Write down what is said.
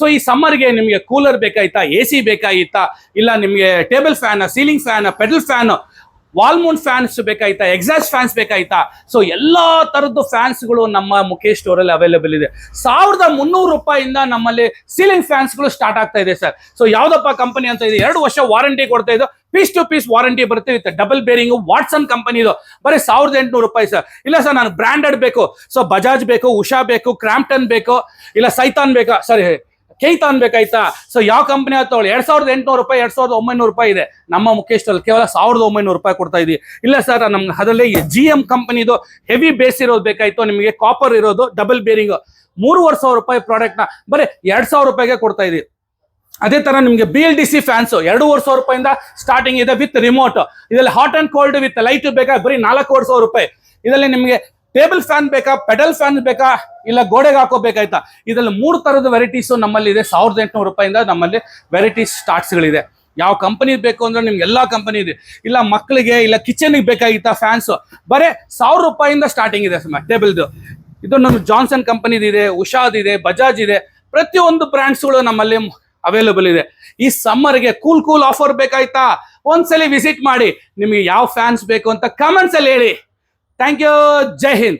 So ಈ ಸಮ್ಮರ್ಗೆ ನಿಮಗೆ cooler ಬೇಕಾಯ್ತಾ, AC ಬೇಕಾಗಿತ್ತಾ, ಇಲ್ಲ ನಿಮಗೆ table fan, ceiling fan, pedal fan, wall mount fans ಬೇಕಾಯ್ತಾ, ಎಕ್ಸಾಸ್ಟ್ ಫ್ಯಾನ್ಸ್ ಬೇಕಾಯ್ತಾ, ಸೊ ಎಲ್ಲಾ ತರದ್ದು ಫ್ಯಾನ್ಸ್ಗಳು ನಮ್ಮ ಮುಖೇಶ್ ಸ್ಟೋರ್ ಅಲ್ಲಿ ಅವೈಲೇಬಲ್ ಇದೆ. 1300 ರೂಪಾಯಿಂದ ನಮ್ಮಲ್ಲಿ ಸೀಲಿಂಗ್ ಫ್ಯಾನ್ಸ್ಗಳು ಸ್ಟಾರ್ಟ್ ಆಗ್ತಾ ಇದೆ ಸರ್. ಸೊ ಯಾವ್ದಪ್ಪ ಕಂಪನಿ ಅಂತ ಇದೆ, 2 ವರ್ಷ ವಾರಂಟಿ ಕೊಡ್ತಾ ಇದ್ದು, ಪೀಸ್ ಟು ಪೀಸ್ ವಾರಂಟಿ ಬರುತ್ತೆ with double bearing. Watson company ಇದು ಬರೀ 1800 ರೂಪಾಯಿ ಸರ್. ಇಲ್ಲ ಸರ್ ನಾನು ಬ್ರಾಂಡೆಡ್ ಬೇಕು, ಸೊ ಬಜಾಜ್ ಬೇಕು, ಉಷಾ ಬೇಕು, ಕ್ರಾಂಪ್ಟನ್ ಬೇಕು, ಇಲ್ಲ ಸೈತಾನ್ ಬೇಕಾ, ಸರಿ ಕೈತಾನ್ ಬೇಕಾಯ್ತಾ, ಸೊ ಯಾವ ಕಂಪನಿ ತಗೊಳ್ಳಿ, 2800 ರೂಪಾಯಿ, 2900 ರೂಪಾಯಿ ಇದೆ. ನಮ್ಮ ಮುಖೇಶ್ ಅಲ್ಲಿ ಕೇವಲ 1900 ರೂಪಾಯಿ ಕೊಡ್ತಾ ಇದೀವಿ. ಇಲ್ಲ ಸರ್ ನಮ್ಗೆ ಅದರಲ್ಲಿ GM ಕಂಪನಿದು ಹೆವಿ ಬೇಸ್ ಇರೋದು ಬೇಕಾಯ್ತು, ನಿಮಗೆ ಕಾಪರ್ ಇರೋದು ಡಬಲ್ ಬೇರಿಂಗ್ 3500 ರೂಪಾಯಿ ಪ್ರಾಡಕ್ಟ್ ನ ಬರೀ 2000 ರೂಪಾಯಿಗೆ ಕೊಡ್ತಾ ಇದೀವಿ. ಅದೇ ತರ ನಿಮಗೆ BLDC ಫ್ಯಾನ್ಸ್ 2500 ರೂಪಾಯಿಂದ ಸ್ಟಾರ್ಟಿಂಗ್ ಇದೆ ವಿತ್ ರಿಮೋಟ್. ಇದರಲ್ಲಿ hot and cold with light ಬೇಕಾ, ಬರೀ 4000 ರೂಪಾಯಿ. ಇದರಲ್ಲಿ ನಿಮಗೆ ಟೇಬಲ್ ಫ್ಯಾನ್ ಬೇಕಾ, ಪೆಡಲ್ ಫ್ಯಾನ್ ಬೇಕಾ, ಇಲ್ಲ ಗೋಡೆಗೆ ಹಾಕೋಬೇಕಾಯ್ತಾ, ಇದರಲ್ಲಿ 3 ತರದ ವೆರೈಟೀಸ್ ನಮ್ಮಲ್ಲಿ ಇದೆ. 1800 ರೂಪಾಯಿಂದ ನಮ್ಮಲ್ಲಿ ವೆರೈಟೀಸ್ ಸ್ಟಾರ್ಟ್ಸ್ಗಳಿದೆ. ಯಾವ ಕಂಪನಿ ಬೇಕು ಅಂದ್ರೆ ನಿಮ್ಗೆ ಎಲ್ಲಾ ಕಂಪನಿ ಇದೆ. ಇಲ್ಲ ಮಕ್ಕಳಿಗೆ ಇಲ್ಲ ಕಿಚನ್ಗೆ ಬೇಕಾಗಿತ್ತಾ ಫ್ಯಾನ್ಸ್, ಬರೇ 1000 ರೂಪಾಯಿಂದ ಸ್ಟಾರ್ಟಿಂಗ್ ಇದೆ ಟೇಬಲ್ದು. ಇದು ನಮ್ಮ ಜಾನ್ಸನ್ ಕಂಪನಿದಿದೆ, ಉಷಾದಿದೆ, ಬಜಾಜ್ ಇದೆ, ಪ್ರತಿಯೊಂದು ಬ್ರ್ಯಾಂಡ್ಸ್ಗಳು ನಮ್ಮಲ್ಲಿ ಅವೈಲೇಬಲ್ ಇದೆ. ಈ ಸಮ್ಮರ್ಗೆ ಕೂಲ್ ಆಫರ್ ಬೇಕಾಯ್ತಾ, ಒಂದ್ಸಲಿ ವಿಸಿಟ್ ಮಾಡಿ. ನಿಮಗೆ ಯಾವ ಫ್ಯಾನ್ಸ್ ಬೇಕು ಅಂತ ಕಮೆಂಟ್ಸ್ ಅಲ್ಲಿ ಹೇಳಿ. Thank you. ಜೈ ಹಿಂದ್.